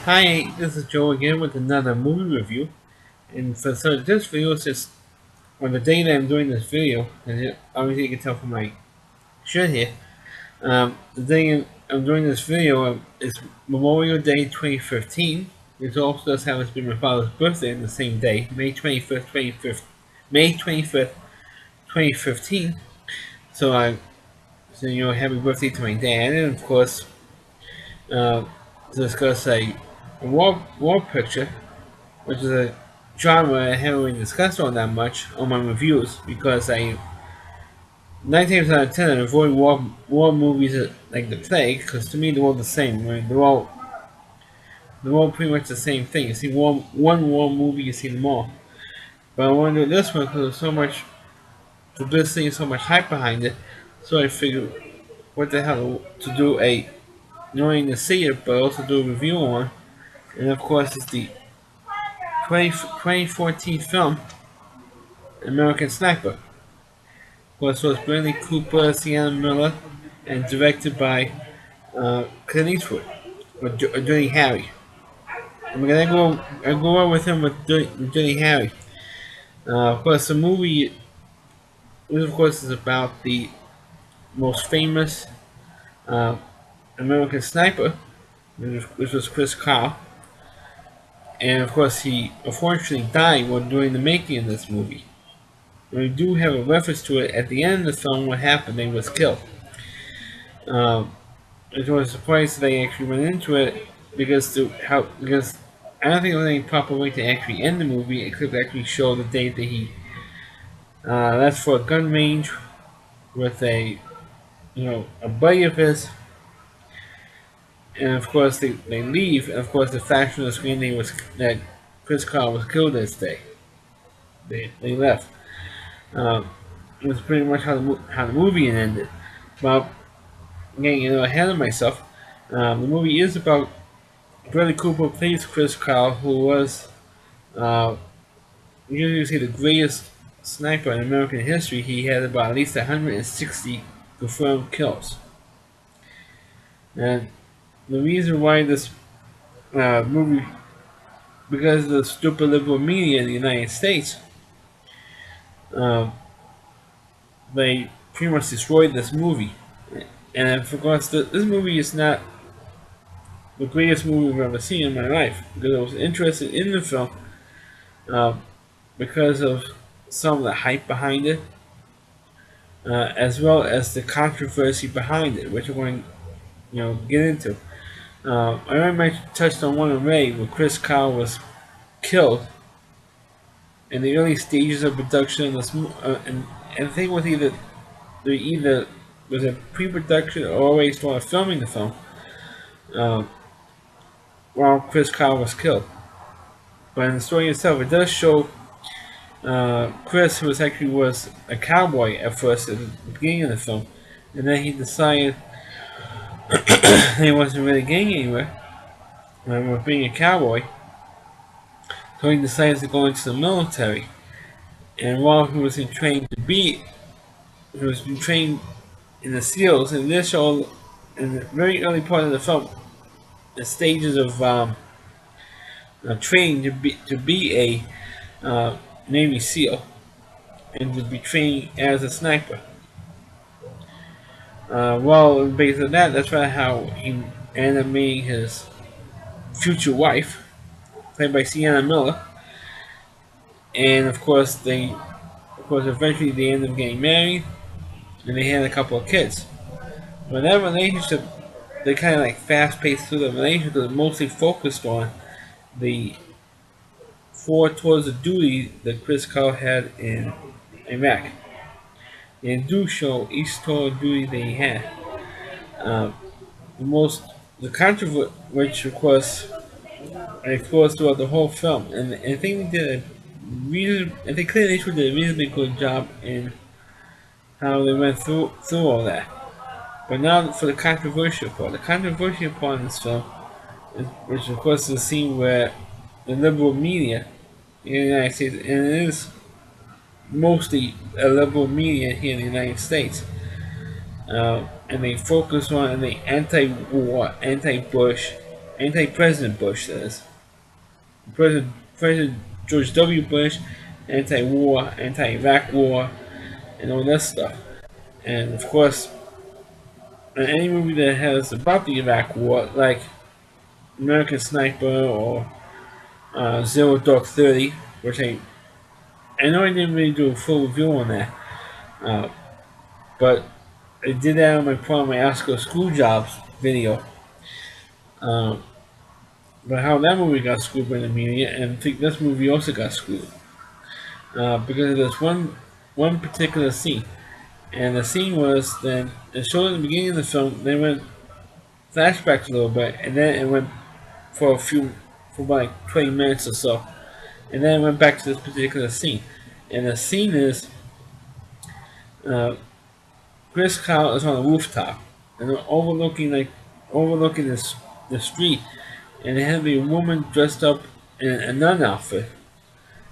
Hi, this is Joe again with another movie review. And so this video is just on the day that I'm doing this video, and obviously you can tell from my shirt here. The day I'm doing this video is Memorial Day 2015. It also does happen to be my father's birthday on the same day, May 25th, 2015. So happy birthday to my dad, and of course, uh, to discuss a war picture, which is a genre I haven't really discussed all that much on my reviews because I 9 times out of 10 I avoid war movies like the plague because to me they're all the same. Right? They're all pretty much the same thing. You see one war movie, you see them all. But I want to do this one because there's so much publicity and so much hype behind it. So I figured, what the hell to do not only to see it but also do a review on. And of course, it's the 2014 film American Sniper. Of course, it was Bradley Cooper, Sienna Miller, and directed by Clint Eastwood or Dirty Harry. I'm gonna go on with him with Dirty Harry. Of course, the movie, this of course is about the most famous uh, American sniper, which was Chris Kyle, and of course he unfortunately died while doing the making of this movie. We do have a reference to it at the end of the film. What happened? They was killed. Um, it was surprised they actually went into it because I don't think there was any proper way to actually end the movie except to actually show the date that he left for a gun range with a buddy of his, and of course they leave. And of course, the faction of the screen name was that Chris Kyle was killed this day. They left. Um, it was pretty much how the movie ended. But getting ahead of myself, the movie is about Bradley Cooper plays Chris Kyle, who was usually say the greatest sniper in American history. He had about at least 160 confirmed kills. And the reason why this movie, because of the stupid liberal media in the United States, uh, they pretty much destroyed this movie. And of course, this movie is not the greatest movie I've ever seen in my life because I was interested in the film uh, because of some of the hype behind it, as well as the controversy behind it, which I'm going to get into. I remember I touched on one already where Chris Kyle was killed in the early stages of production of this movie, and the thing was either was a pre-production or always started filming the film uh, while Chris Kyle was killed. But in the story itself, it does show Chris, who was a cowboy at first at the beginning of the film, and then he decided he wasn't really getting anywhere with being a cowboy, so he decided to go into the military. And while he was he was trained in the SEALs, and this show in the very early part of the film, the stages of training to be a Navy SEAL and to be trained as a sniper. Well, based on that, that's right how he ended up meeting his future wife, played by Sienna Miller, and eventually they ended up getting married, and they had a couple of kids. But that relationship, they kind of like fast paced through the relationship because it mostly focused on the four tours of duty that Chris Kyle had in Iraq. They do show each tour of duty that he had. Um, the most the controversy, which of course explores throughout the whole film, and I think they did I think Clint Eastwood did a reasonably good job in how they went through all that. But now for the controversial part. The controversial part in this film, which of course is the scene where the liberal media in the United States, and it is mostly a liberal media here in the United States, and they focus on the anti-war, anti-Bush, anti-President Bush, that is. President George W. Bush, anti-war, anti-Iraq war, and all that stuff. And of course, any movie that has about the Iraq war, like American Sniper or Zero Dark 30, which I know I didn't really do a full review on that, uh, but I did that on my Oscar School Jobs video. Um, but how that movie got screwed by the media, and I think this movie also got screwed because of this one particular scene. And the scene was then it showed in the beginning of the film. They went flashbacks a little bit, and then it went for about like 20 minutes or so, and then it went back to this particular scene. And the scene is uh, Chris Kyle is on a rooftop and they're overlooking this the street, and there has a woman dressed up in a nun outfit,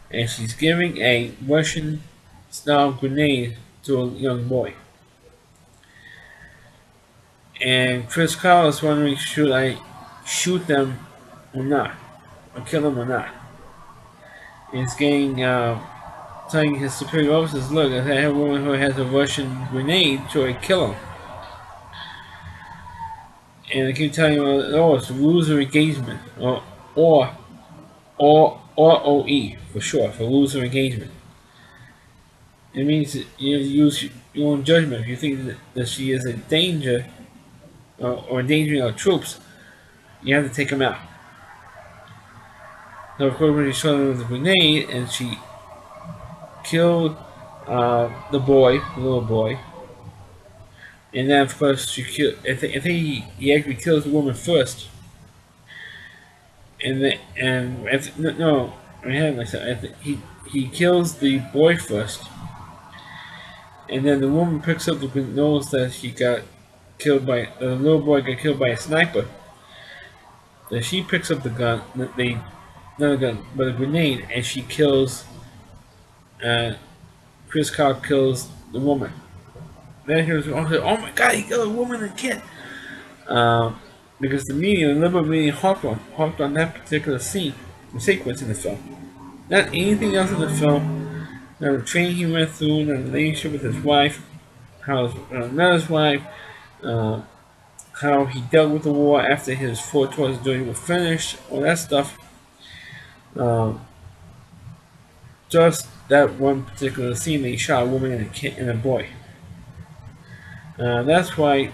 and she's giving a Russian style grenade to a young boy. And Chris Kyle is wondering, should I shoot them or not, or kill them or not? And he's getting telling his superior officers, look, if I have a woman who has a Russian grenade, should I kill him? And they keep telling him, oh, it's rules of engagement, or ROE for short, for rules of engagement. It means that you use your own judgment. If you think that she is a danger or endangering our troops, you have to take them out. So of course, when she shot her with a grenade and she killed the little boy, and then of course she killed. I think he actually kills the woman first, and no, I had myself. I think he kills the boy first, and then the woman picks up the knows that she got killed by the little boy got killed by a sniper. Then she picks up the gun, not a gun, but a grenade, and she kills. Chris Kyle kills the woman. Then he was oh my god, he killed a woman and a kid. Because the media, the liberal media, harped on that particular sequence in the film. Not anything else in the film. Not the training he went through, not the relationship with his wife, not his wife, how he dealt with the war after his 4 tours of duty were finished, all that stuff. Just that one particular scene, they shot a woman and a kid and a boy. That's why,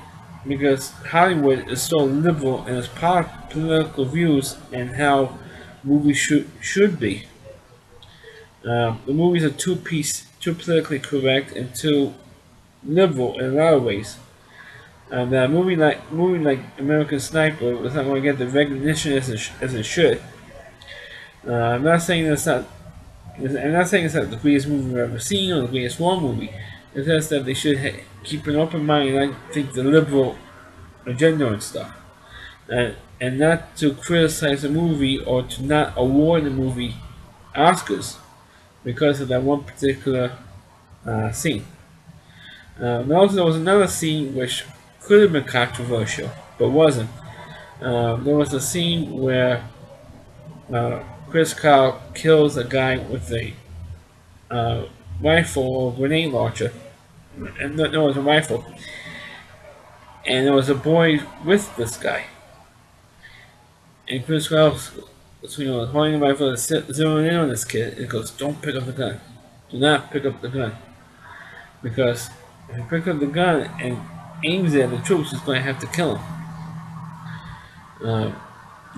because Hollywood is so liberal in its political views and how movies should be. The movies are too politically correct, and too liberal in a lot of ways. And a movie like American Sniper was not going to get the recognition as it should. I'm not saying it's not. I'm not saying it's not the greatest movie we've ever seen or the greatest war movie. It's just that they should keep an open mind and not think the liberal agenda and stuff, and not to criticize a movie or to not award the movie Oscars because of that one particular scene. Also, there was another scene which could have been controversial, but wasn't. There was a scene where Chris Kyle kills a guy with a rifle or grenade launcher. And no, it was a rifle. And there was a boy with this guy. And Chris Kyle was holding the rifle and zeroing in on this kid. And goes, don't pick up the gun. Do not pick up the gun. Because if you pick up the gun and aims it at the troops, he's going to have to kill him.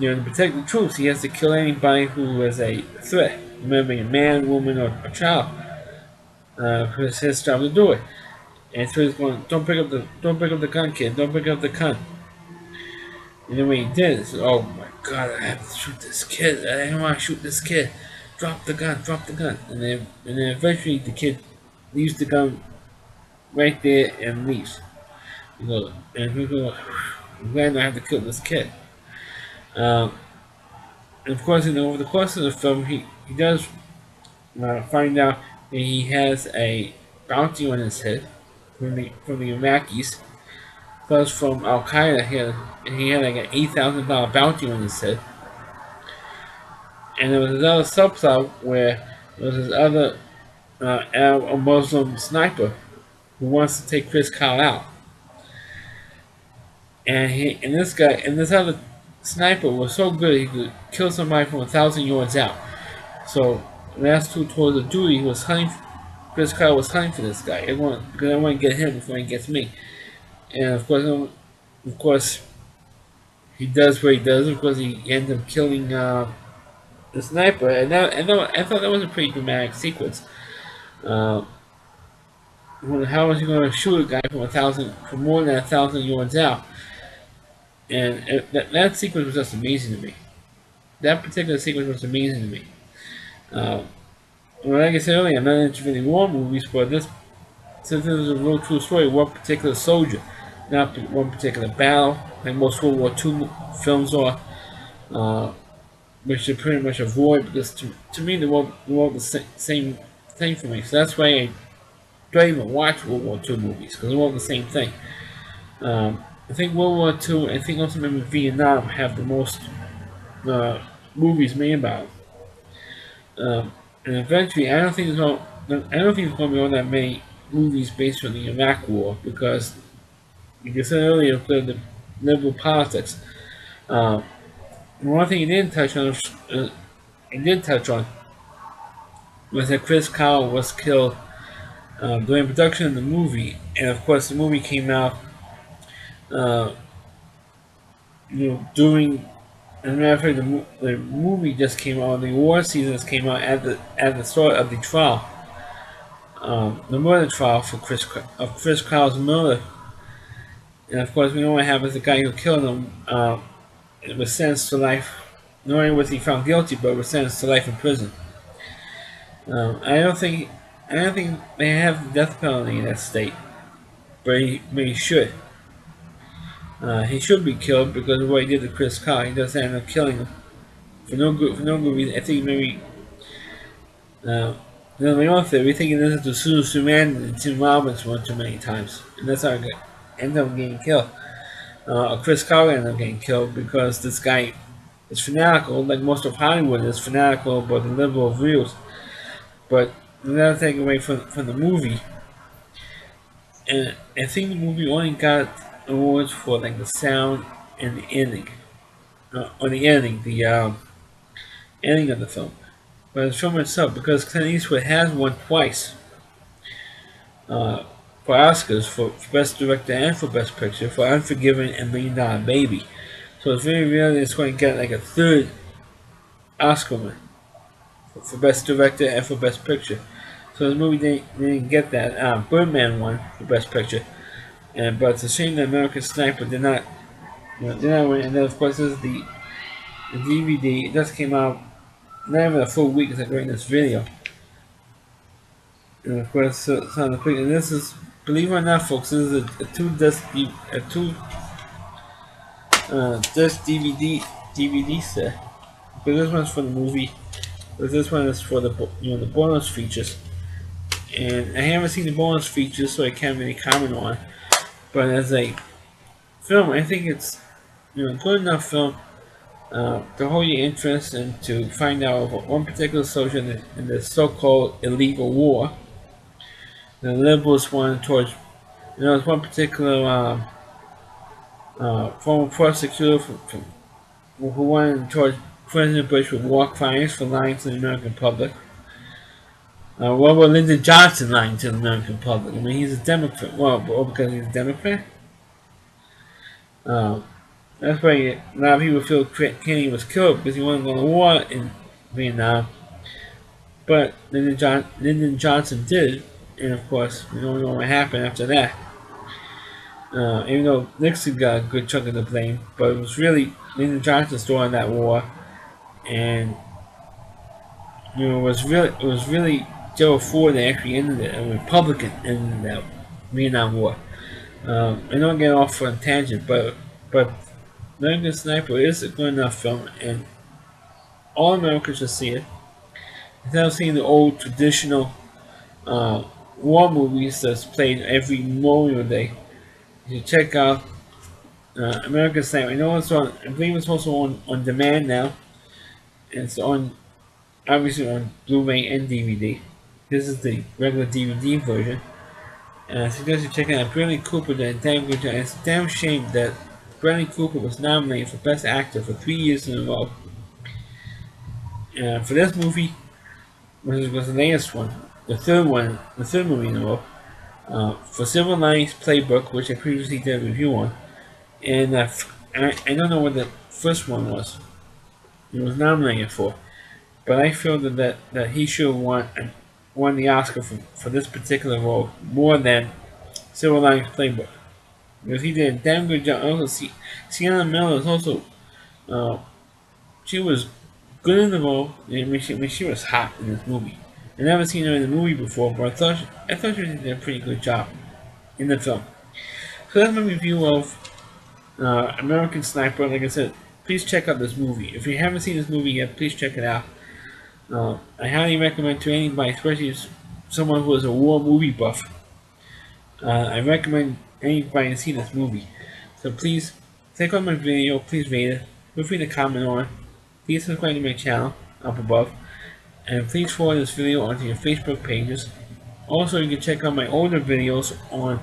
To protect the troops, he has to kill anybody who is a threat. Remember, a man, woman, or a child. It's his job to do it. And so he's going, don't pick up the gun, kid. Don't pick up the gun. And then when he did, he said, oh my god, I have to shoot this kid. I don't want to shoot this kid. Drop the gun, drop the gun. And then eventually the kid leaves the gun right there and leaves. And he goes, I'm glad I have to kill this kid. And of course, over the course of the film, he does find out that he has a bounty on his head from the Iraqis, plus from Al Qaeda. He had like an $8,000 bounty on his head, and there was another subplot where there was this other a Muslim sniper who wants to take Chris Kyle out, and this other sniper was so good he could kill somebody from 1,000 yards out. So the last two tours of duty, he was hunting. Chris Kyle was hunting for this guy. Because I want to get him before he gets me. And of course, he does what he does. Of course, he ends up killing the sniper. I thought that was a pretty dramatic sequence. Uh, how was he going to shoot a guy from more than 1,000 yards out? And that sequence was just amazing to me. That particular sequence was amazing to me. Uh, well, like I said earlier, I'm not interested in war movies, but since this is a real true story, one particular soldier, not one particular battle, like most World War II films are, which should pretty much avoid, because to me they won't the same thing for me. So that's why I don't even watch World War II movies, because they won't the same thing. I think World War II, I think also maybe Vietnam have the most movies made about it. And eventually, I don't think there's going to be all that many movies based on the Iraq War, because, like I said earlier, the liberal politics. Uh, One thing he did touch on, was that Chris Kyle was killed during production of the movie, and of course the movie came out, uh, during. As a matter of fact, the movie just came out. The war seasons came out at the start of the trial, the murder trial for Chris Kyle's murder. And of course, we know what happens. The guy who killed him was sentenced to life. Not only was he found guilty, but was sentenced to life in prison. I don't think they have the death penalty in that state, but he should. He should be killed because of what he did to Chris Kyle. He just ended up killing him for no good reason. I think maybe. My own theory, we think he listened to Sue Suman and Tim Robbins one too many times, and that's how he ended up getting killed. Chris Kyle ended up getting killed because this guy is fanatical, like most of Hollywood is fanatical about the liberal views. But another thing away from the movie, and I think the movie only got awards for like the sound and the ending, or the ending, the ending of the film. But the film itself, because Clint Eastwood has won twice for Oscars for Best Director and for Best Picture for Unforgiven and $1 Million Baby. So it's very rare that it's going to get like a third Oscar win for Best Director and for Best Picture. So the movie didn't get that. Birdman won for Best Picture, but it's a shame that American Sniper did not win. And then of course this is the DVD. It just came out not even a full week as I'm doing this video. And of course, so on the quick. And this is, believe it or not, folks, this is a two-disc DVD set. But this one's for the movie. But this one is for the bonus features. And I haven't seen the bonus features, so I can't really comment on. But as a film, I think it's good enough film to hold your interest and to find out about one particular soldier in the so-called illegal war. The liberals wanted towards, there's one particular former prosecutor who wanted towards President Bush with war crimes for lying to the American public. What about Lyndon Johnson lying to the American public? I mean, he's a Democrat. Well, because he's a Democrat? That's why a lot of people feel Kennedy was killed because he wasn't going to war in Vietnam. But Lyndon Johnson did, and of course, we don't know what happened after that. Even though Nixon got a good chunk of the blame, but it was really Lyndon Johnson starting that war, and it was really Gerald Ford that actually ended it, a Republican ended that Vietnam War. I don't get off on a tangent, but American Sniper is a good enough film, and all Americans should see it. Instead of seeing the old traditional war movies that's played every Memorial Day, you should check out American Sniper. I know it's on. I believe it's also on demand now. It's on obviously on Blu-ray and DVD. This is the regular DVD version. And I suggest you check out Bradley Cooper did a damn good job. It's a damn shame that Bradley Cooper was nominated for Best Actor for 3 years in a row. For this movie, which was the latest one, the third movie in a row, for Silver Linings Playbook, which I previously did a review on, and I don't know what the first one was. He was nominated for, but I feel that he should have won the Oscar for this particular role more than Silver Linings Playbook, because he did a damn good job. Also, Sienna Miller is also she was good in the role. When she was hot in this movie. I never seen her in a movie before, but I thought she did a pretty good job in the film. So that's my review of American Sniper. Like I said, please check out this movie. If you haven't seen this movie yet, please check it out. I highly recommend to anybody, especially someone who is a war movie buff. I recommend anybody to see this movie. So please click on my video, please rate it, feel free to comment on it, please subscribe to my channel up above, and please forward this video onto your Facebook pages. Also, you can check out my older videos on,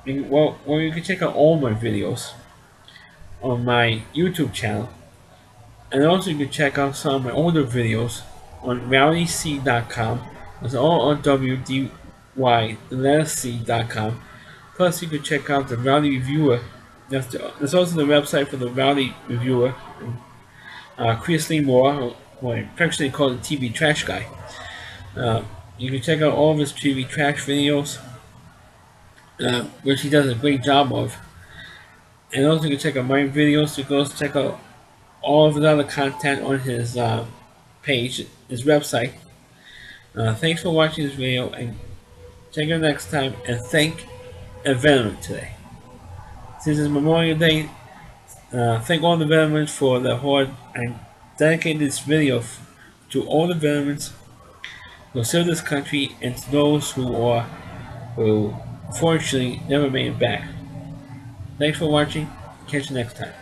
you can check out all my videos on my YouTube channel, and also you can check out some of my older videos on rowdyc.com. It's all on WDY, the letter C.com. Plus, you can check out the Rowdy Reviewer. That's also the website for the Rowdy Reviewer. Chris Lee Moore, who I actually call the TV Trash Guy. You can check out all of his TV Trash videos, which he does a great job of. And also, you can check out my videos. You can also check out all of the other content on his page, his website. Thanks for watching this video, and check out next time. And thank a veteran today. Since it's Memorial Day, thank all the veterans for the hard and dedicate this video to all the veterans who served this country and to those who fortunately never made it back. Thanks for watching. Catch you next time.